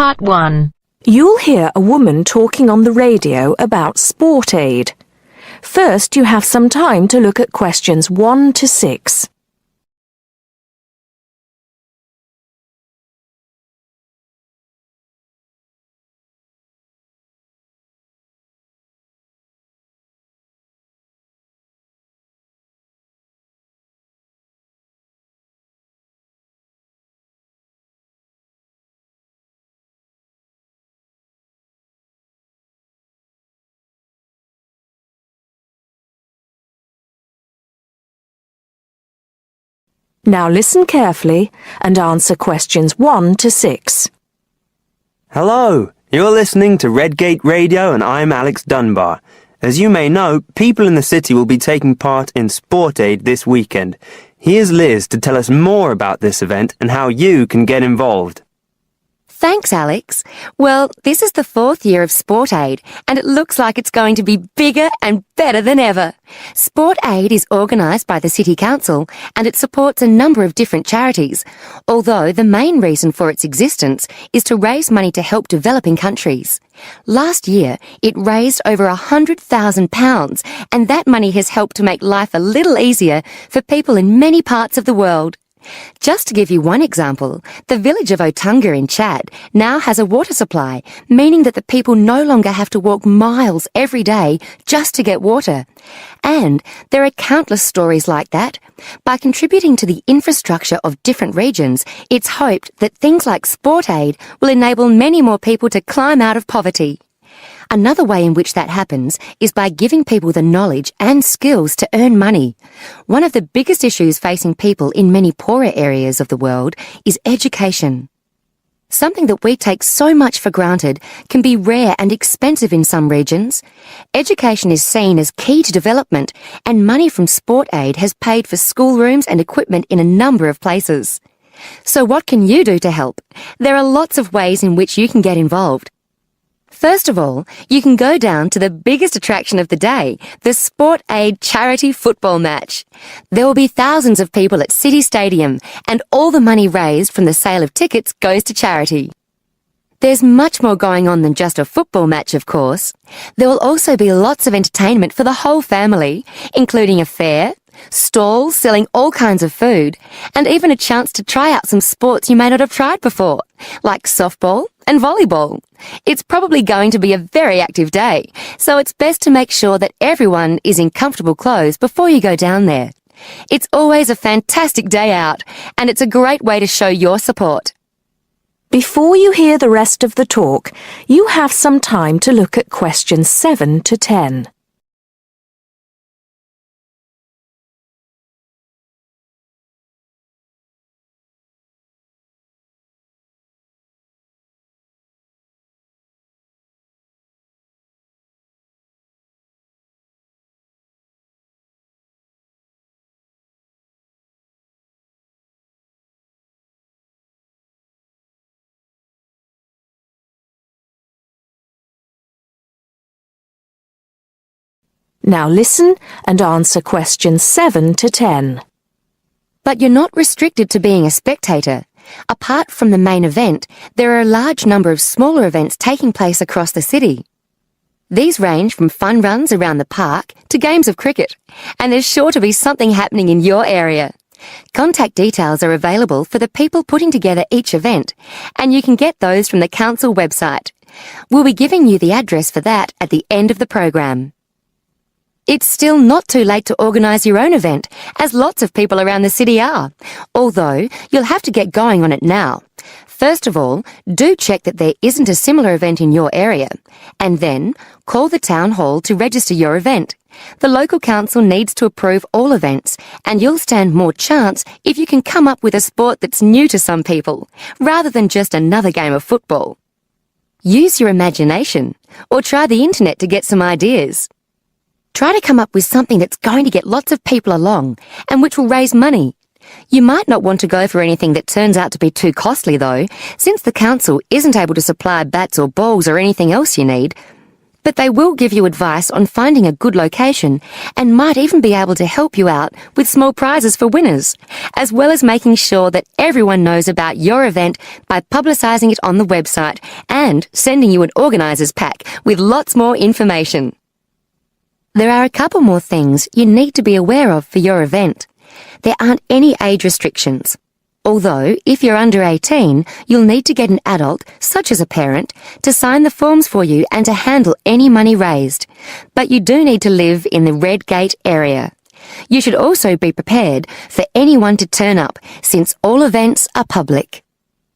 Part 1. You'll hear a woman talking on the radio about sport aid. First, you have some time to look at questions 1 to 6. Now listen carefully and answer questions 1 to 6. Hello, you're listening to Redgate Radio and I'm Alex Dunbar. As you may know, people in the city will be taking part in Sport Aid this weekend. Here's Liz to tell us more about this event and how you can get involved. Thanks, Alex. Well, this is the 4th year of Sport Aid, and it looks like it's going to be bigger and better than ever. Sport Aid is organised by the City Council, and it supports a number of different charities, although the main reason for its existence is to raise money to help developing countries. Last year, it raised over £100,000, and that money has helped to make life a little easier for people in many parts of the world. Just to give you one example, the village of Otunga in Chad now has a water supply, meaning that the people no longer have to walk miles every day just to get water. And there are countless stories like that. By contributing to the infrastructure of different regions, it's hoped that things like Sport Aid will enable many more people to climb out of poverty. Another way in which that happens is by giving people the knowledge and skills to earn money. One of the biggest issues facing people in many poorer areas of the world is education. Something that we take so much for granted can be rare and expensive in some regions. Education is seen as key to development, and money from Sport Aid has paid for schoolrooms and equipment in a number of places. So what can you do to help? There are lots of ways in which you can get involved. First of all, you can go down to the biggest attraction of the day, the Sport Aid charity football match. There will be thousands of people at City Stadium, and all the money raised from the sale of tickets goes to charity. There's much more going on than just a football match, of course. There will also be lots of entertainment for the whole family, including a fair, stalls selling all kinds of food, and even a chance to try out some sports you may not have tried before, like softball and volleyball. It's probably going to be a very active day, so it's best to make sure that everyone is in comfortable clothes before you go down there. It's always a fantastic day out, and it's a great way to show your support. Before you hear the rest of the talk, you have some time to look at questions 7 to 10. Now listen and answer questions 7 to 10. But you're not restricted to being a spectator. Apart from the main event, there are a large number of smaller events taking place across the city. These range from fun runs around the park to games of cricket, and there's sure to be something happening in your area. Contact details are available for the people putting together each event, and you can get those from the council website. We'll be giving you the address for that at the end of the program. It's still not too late to organise your own event, as lots of people around the city are, although you'll have to get going on it now. First of all, do check that there isn't a similar event in your area, and then call the town hall to register your event. The local council needs to approve all events, and you'll stand more chance if you can come up with a sport that's new to some people, rather than just another game of football. Use your imagination, or try the internet to get some ideas. Try to come up with something that's going to get lots of people along, and which will raise money. You might not want to go for anything that turns out to be too costly though, since the council isn't able to supply bats or balls or anything else you need. but they will give you advice on finding a good location and might even be able to help you out with small prizes for winners, as well as making sure that everyone knows about your event by publicising it on the website and sending you an organiser's pack with lots more information. There are a couple more things you need to be aware of for your event. There aren't any age restrictions. Although, if you're under 18, you'll need to get an adult, such as a parent, to sign the forms for you and to handle any money raised. But you do need to live in the Redgate area. You should also be prepared for anyone to turn up, since all events are public.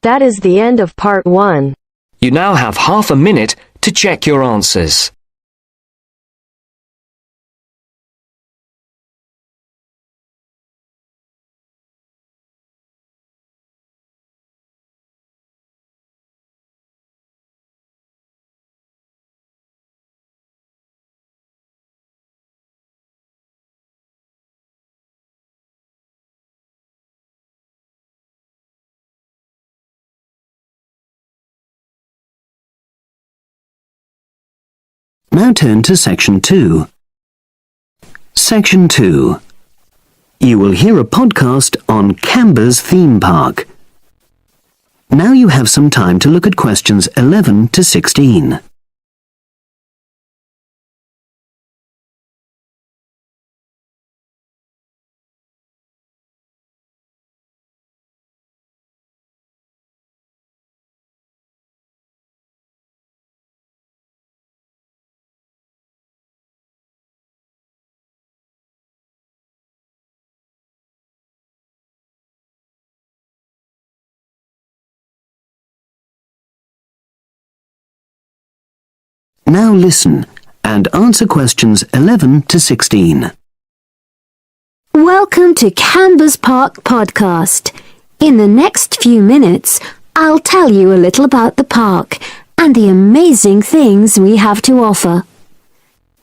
That is the end of part 1. You now have half a minute to check your answers. Now turn to Section 2. Section 2. You will hear a podcast on Canberra's theme park. Now you have some time to look at questions 11 to 16. Now listen and answer questions 11 to 16. Welcome to Canberra's Park podcast. In the next few minutes, I'll tell you a little about the park and the amazing things we have to offer.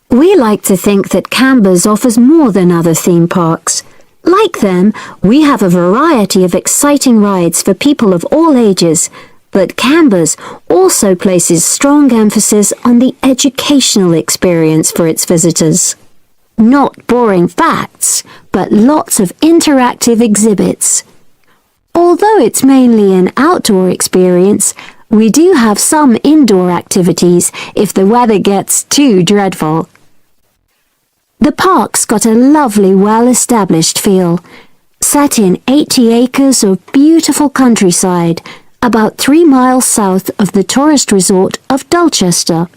We like to think that Canberra's offers more than other theme parks. Like them, we have a variety of exciting rides for people of all ages, but Canberra's also places strong emphasis on the educational experience for its visitors. Not boring facts, but lots of interactive exhibits. Although it's mainly an outdoor experience, we do have some indoor activities if the weather gets too dreadful. The park's got a lovely, well-established feel, set in 80 acres of beautiful countryside, about 3 miles south of the tourist resort of Dulchester.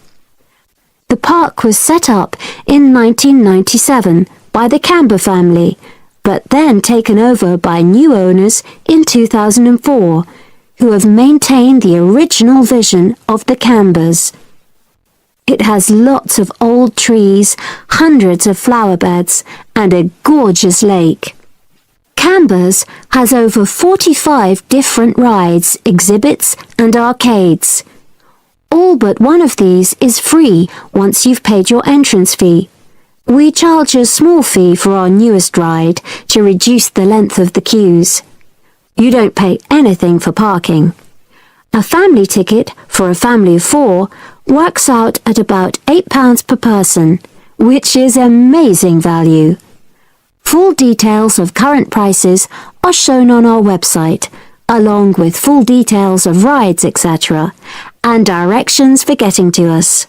The park was set up in 1997 by the Camber family, but then taken over by new owners in 2004, who have maintained the original vision of the Cambers. It has lots of old trees, hundreds of flower beds, and a gorgeous lake. Cambers has over 45 different rides, exhibits and arcades. All but one of these is free once you've paid your entrance fee. We charge a small fee for our newest ride to reduce the length of the queues. You don't pay anything for parking. A family ticket for a family of 4 works out at about £8 per person, which is amazing value. Full details of current prices are shown on our website, along with full details of rides, etc., and directions for getting to us.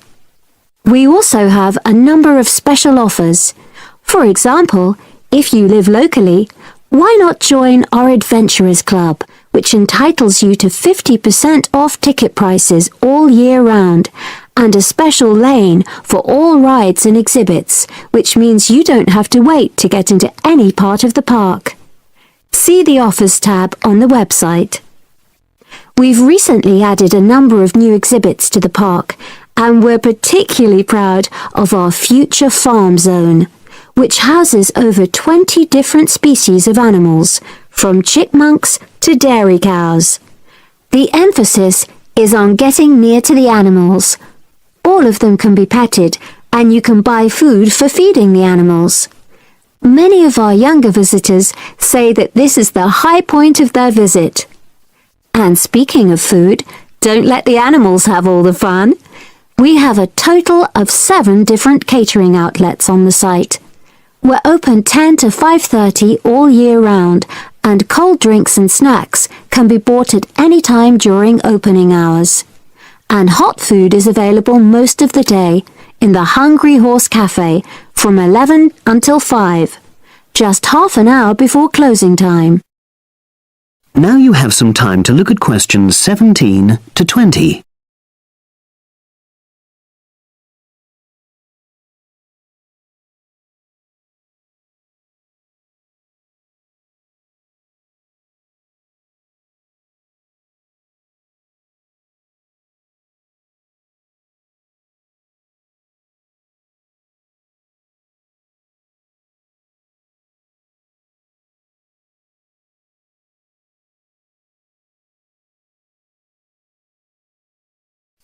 We also have a number of special offers. For example, if you live locally, why not join our Adventurers Club, which entitles you to 50% off ticket prices all year round, and a special lane for all rides and exhibits, which means you don't have to wait to get into any part of the park. See the Offers tab on the website. We've recently added a number of new exhibits to the park, and we're particularly proud of our Future Farm Zone, which houses over 20 different species of animals, from chipmunks to dairy cows. The emphasis is on getting near to the animals. All of them can be petted, and you can buy food for feeding the animals. Many of our younger visitors say that this is the high point of their visit. And speaking of food, don't let the animals have all the fun. We have a total of 7 different catering outlets on the site. We're open 10 to 5:30 all year round, and cold drinks and snacks can be bought at any time during opening hours. And hot food is available most of the day in the Hungry Horse Cafe from 11 until 5, just half an hour before closing time. Now you have some time to look at questions 17 to 20.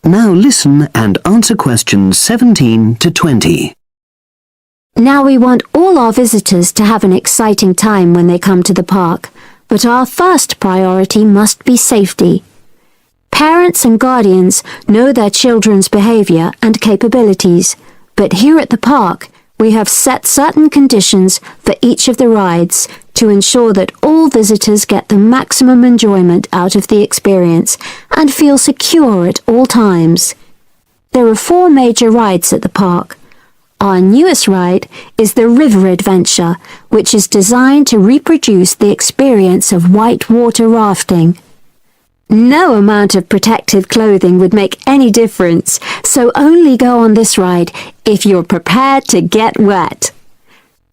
Now listen and answer questions 17 to 20. Now we want all our visitors to have an exciting time when they come to the park, but our first priority must be safety. Parents and guardians know their children's behavior and capabilities, but here at the park, we have set certain conditions for each of the rides to ensure that all visitors get the maximum enjoyment out of the experience and feel secure at all times. There are 4 major rides at the park. Our newest ride is the River Adventure, which is designed to reproduce the experience of whitewater rafting. No amount of protective clothing would make any difference, so only go on this ride if you're prepared to get wet.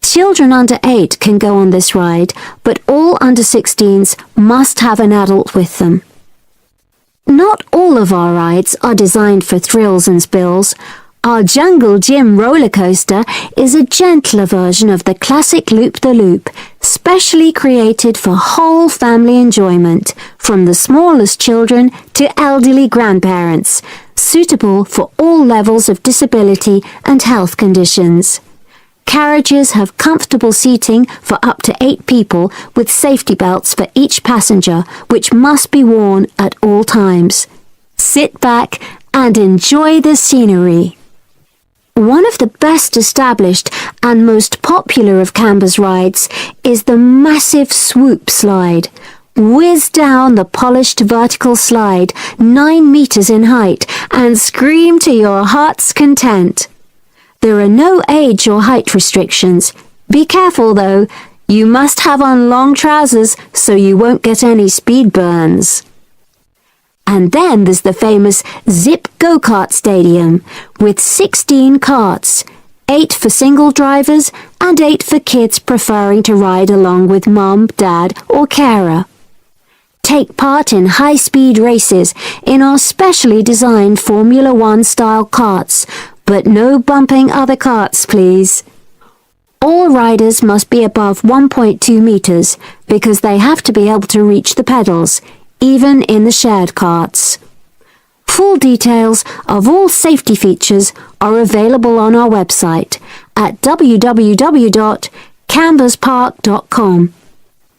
Children under 8 can go on this ride, but all under 16s must have an adult with them. Not all of our rides are designed for thrills and spills. Our Jungle Gym roller coaster is a gentler version of the classic Loop-the-Loop, specially created for whole family enjoyment, from the smallest children to elderly grandparents, suitable for all levels of disability and health conditions. Carriages have comfortable seating for up to 8 people with safety belts for each passenger, which must be worn at all times. Sit back and enjoy the scenery. One of the best established and most popular of Canberra's rides is the massive swoop slide. Whiz down the polished vertical slide 9 meters in height and scream to your heart's content. There are no age or height restrictions. Be careful though, you must have on long trousers so you won't get any speed burns. And then there's the famous Zip Go-Kart Stadium with 16 karts, 8 for single drivers and 8 for kids preferring to ride along with mum, dad or carer. Take part in high-speed races in our specially designed Formula One style karts, but no bumping other karts, please. All riders must be above 1.2 meters because they have to be able to reach the pedals, even in the shared karts. Full details of all safety features are available on our website at www.camberspark.com.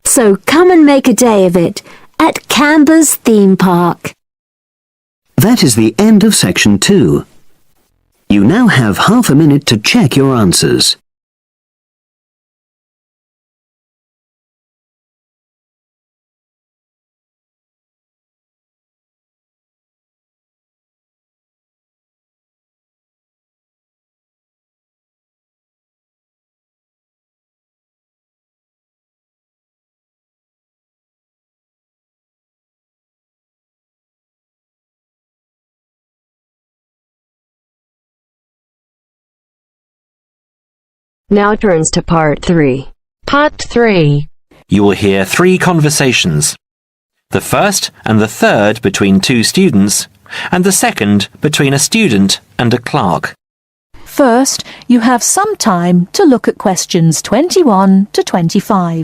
So come and make a day of it at Canberra's Theme Park. That is the end of section 2. You now have half a minute to check your answers. Now turns to part 3. Part 3. You will hear 3 conversations. The first and the third between 2 students, and the second between a student and a clerk. First, you have some time to look at questions 21 to 25.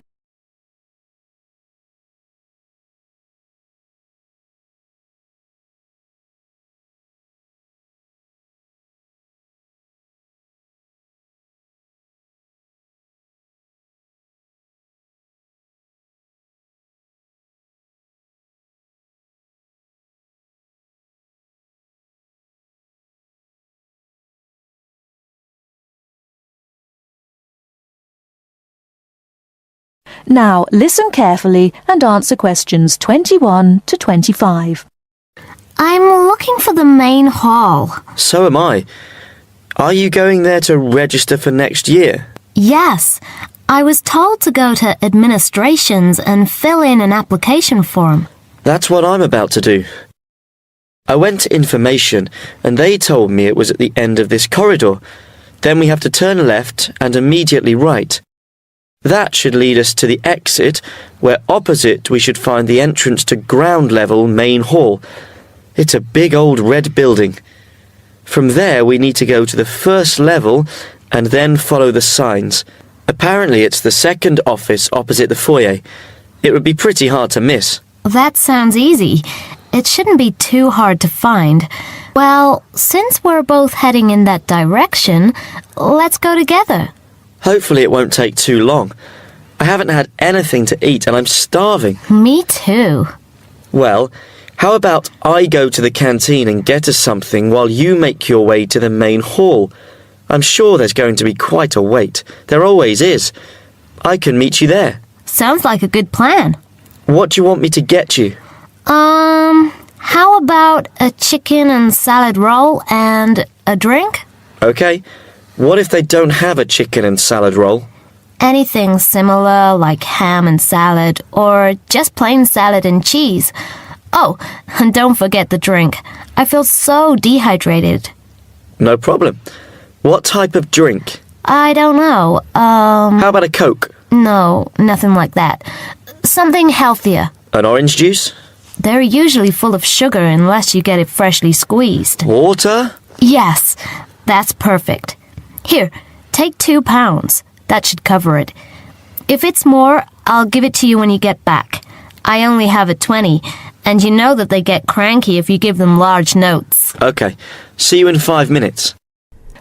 Now listen carefully and answer questions 21 to 25. I'm looking for the main hall. So am I. Are you going there to register for next year? Yes, I was told to go to administrations and fill in an application form. That's what I'm about to do. I went to information and they told me it was at the end of this corridor. Then we have to turn left and immediately right. That should lead us to the exit, where opposite we should find the entrance to ground level main hall. It's a big old red building. From there we need to go to the first level and then follow the signs. Apparently it's the second office opposite the foyer. It would be pretty hard to miss. That sounds easy. It shouldn't be too hard to find. Well, since we're both heading in that direction, let's go together. Hopefully it won't take too long. I haven't had anything to eat and I'm starving. Me too. Well, how about I go to the canteen and get us something while you make your way to the main hall? I'm sure there's going to be quite a wait. There always is. I can meet you there. Sounds like a good plan. What do you want me to get you? How about a chicken and salad roll and a drink? Okay. What if they don't have a chicken and salad roll? Anything similar, like ham and salad, or just plain salad and cheese. Oh, and don't forget the drink. I feel so dehydrated. No problem. What type of drink? I don't know. How about a Coke? No, nothing like that. Something healthier. An orange juice? They're usually full of sugar unless you get it freshly squeezed. Water? Yes, that's perfect. Here, take £2. That should cover it. If it's more, I'll give it to you when you get back. I only have a 20, and you know that they get cranky if you give them large notes. Okay. See you in 5 minutes.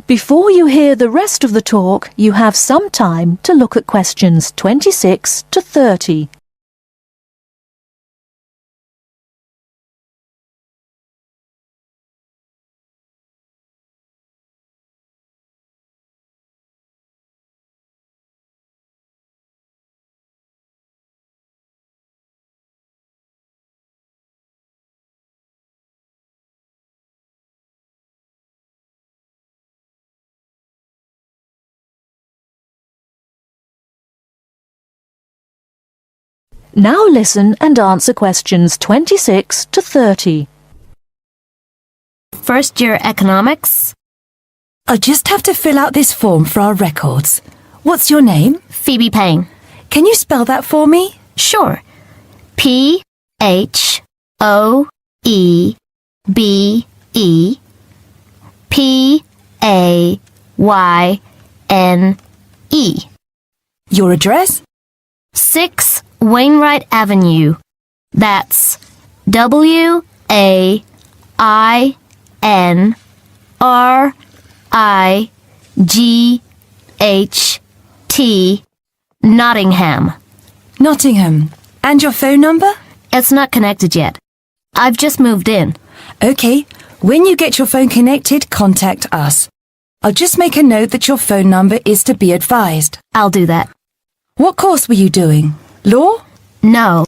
Before you hear the rest of the talk, you have some time to look at questions 26 to 30. Now listen and answer questions 26 to 30. First year economics? I just have to fill out this form for our records. What's your name? Phoebe Payne. Can you spell that for me? Sure. P-H-O-E-B-E-P-A-Y-N-E. Your address? 6 Wainwright Avenue. That's W-A-I-N-R-I-G-H-T, Nottingham. Nottingham. And your phone number? It's not connected yet. I've just moved in. Okay. When you get your phone connected, contact us. I'll just make a note that your phone number is to be advised. I'll do that. What course were you doing? Law? No.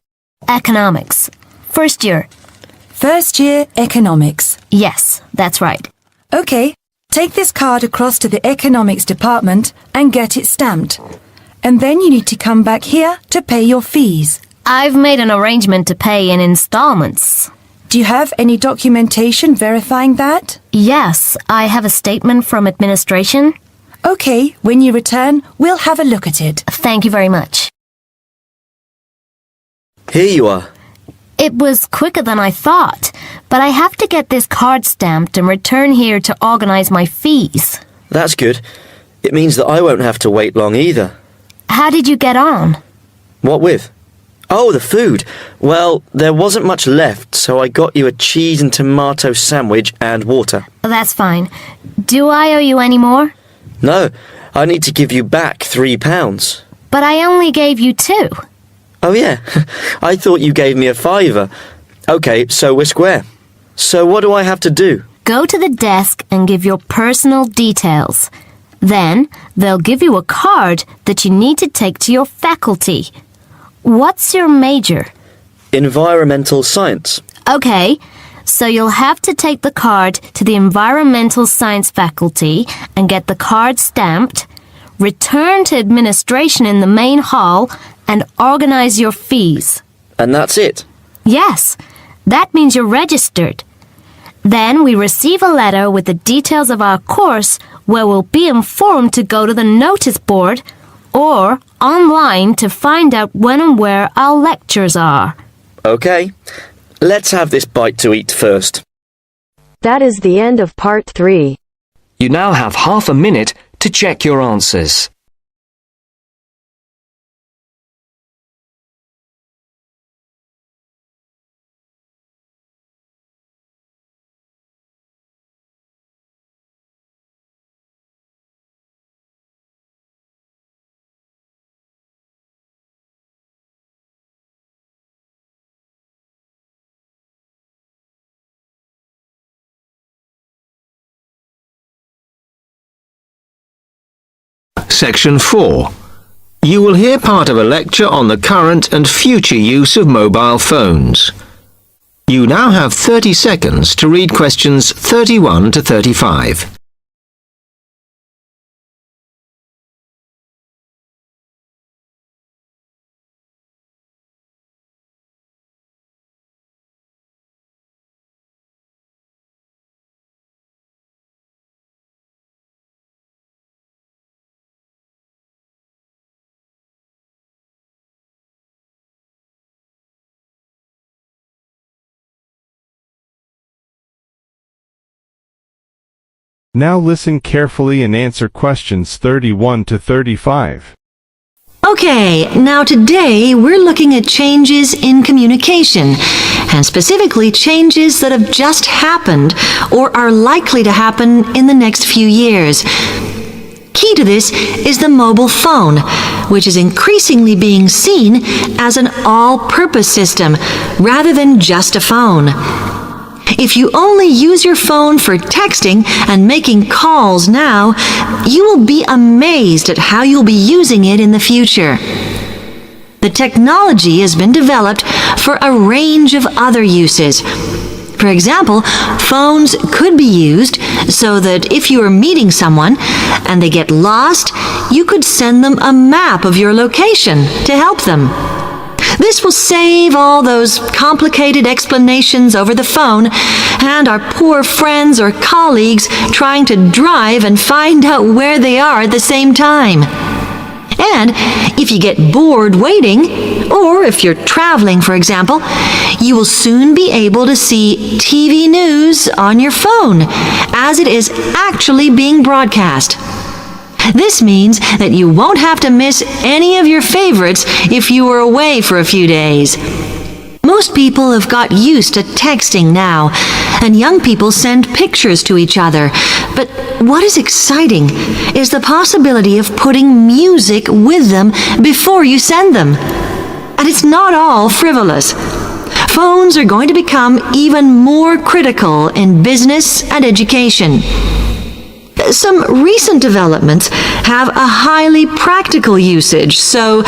Economics. First year. First year economics. Yes, that's right. Okay. Take this card across to the economics department and get it stamped. And then you need to come back here to pay your fees. I've made an arrangement to pay in installments. Do you have any documentation verifying that? Yes, I have a statement from administration. Okay, when you return, we'll have a look at it. Thank you very much. Here you are. It was quicker than I thought, but I have to get this card stamped and return here to organize my fees. That's good. It means that I won't have to wait long either. How did you get on? What with? Oh, the food. Well, there wasn't much left, so I got you a cheese and tomato sandwich and water. That's fine. Do I owe you any more? No, I need to give you back £3. But I only gave you 2. Oh yeah, I thought you gave me a £5. Okay, so we're square. So what do I have to do? Go to the desk and give your personal details. Then they'll give you a card that you need to take to your faculty. What's your major? Environmental science. Okay, so you'll have to take the card to the environmental science faculty and get the card stamped, return to administration in the main hall, and organize your fees. And that's it? Yes, that means you're registered. Then we receive a letter with the details of our course where we'll be informed to go to the notice board or online to find out when and where our lectures are. Okay, let's have this bite to eat first. That is the end of part 3. You now have half a minute to check your answers. Section 4. You will hear part of a lecture on the current and future use of mobile phones. You now have 30 seconds to read questions 31 to 35. Now listen carefully and answer questions 31 to 35. Okay, now today we're looking at changes in communication, and specifically changes that have just happened or are likely to happen in the next few years. Key to this is the mobile phone, which is increasingly being seen as an all-purpose system rather than just a phone. If you only use your phone for texting and making calls now, you will be amazed at how you'll be using it in the future. The technology has been developed for a range of other uses. For example, phones could be used so that if you are meeting someone and they get lost, you could send them a map of your location to help them. This will save all those complicated explanations over the phone and our poor friends or colleagues trying to drive and find out where they are at the same time. And if you get bored waiting, or if you're traveling, for example, you will soon be able to see TV news on your phone as it is actually being broadcast. This means that you won't have to miss any of your favorites if you were away for a few days. Most people have got used to texting now, and young people send pictures to each other. But what is exciting is the possibility of putting music with them before you send them. And it's not all frivolous. Phones are going to become even more critical in business and education. Some recent developments have a highly practical usage. So,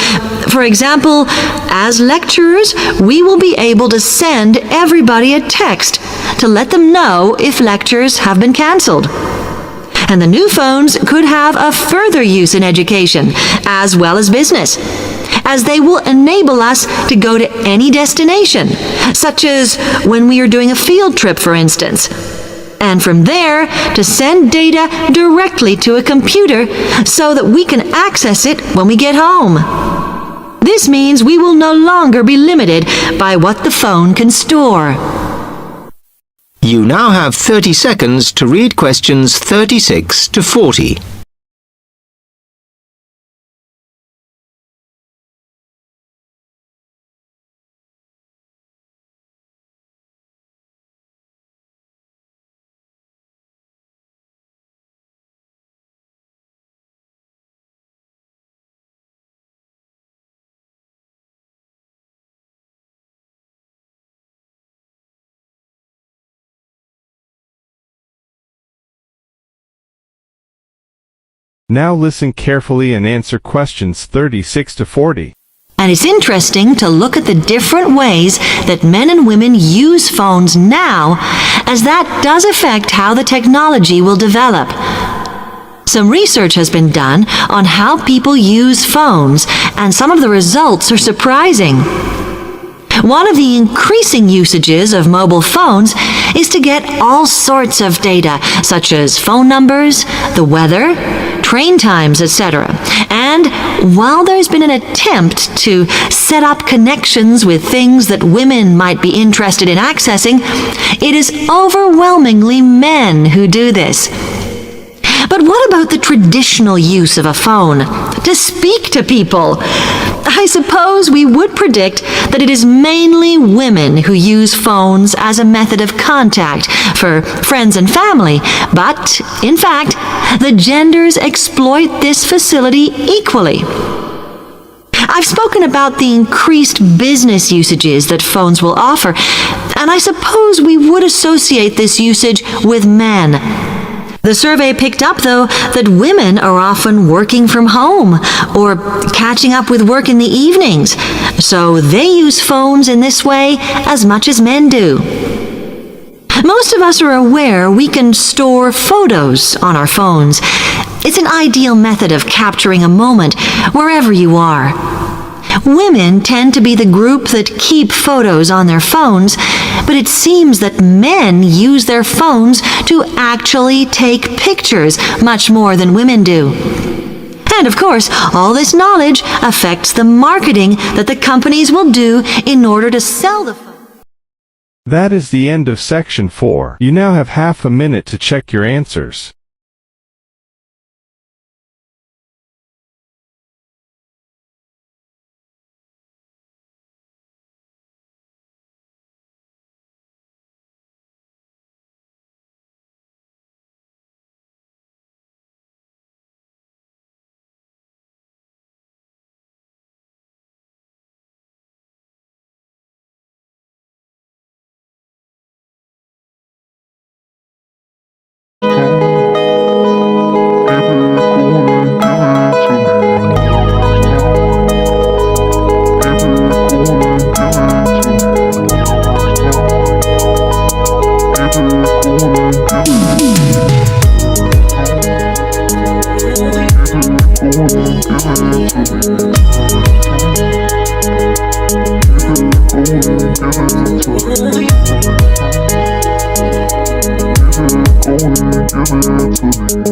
for example, as lecturers, we will be able to send everybody a text to let them know if lectures have been canceled. And the new phones could have a further use in education, as well as business, as they will enable us to go to any destination, such as when we are doing a field trip, for instance. And from there, to send data directly to a computer so that we can access it when we get home. This means we will no longer be limited by what the phone can store. You now have 30 seconds to read questions 36 to 40. Now listen carefully and answer questions 36 to 40. And it's interesting to look at the different ways that men and women use phones now, as that does affect how the technology will develop. Some research has been done on how people use phones, and some of the results are surprising. One of the increasing usages of mobile phones is to get all sorts of data, such as phone numbers, the weather, train times, etc. And while there's been an attempt to set up connections with things that women might be interested in accessing, it is overwhelmingly men who do this. But what about the traditional use of a phone? To speak to people? I suppose we would predict that it is mainly women who use phones as a method of contact for friends and family, but, in fact, the genders exploit this facility equally. I've spoken about the increased business usages that phones will offer, and I suppose we would associate this usage with men. The survey picked up, though, that women are often working from home or catching up with work in the evenings, so they use phones in this way as much as men do. Most of us are aware we can store photos on our phones. It's an ideal method of capturing a moment wherever you are. Women tend to be the group that keep photos on their phones, but it seems that men use their phones to actually take pictures much more than women do. And of course, all this knowledge affects the marketing that the companies will do in order to sell the phone. That is the end of section 4. You now have half a minute to check your answers. Give it to me.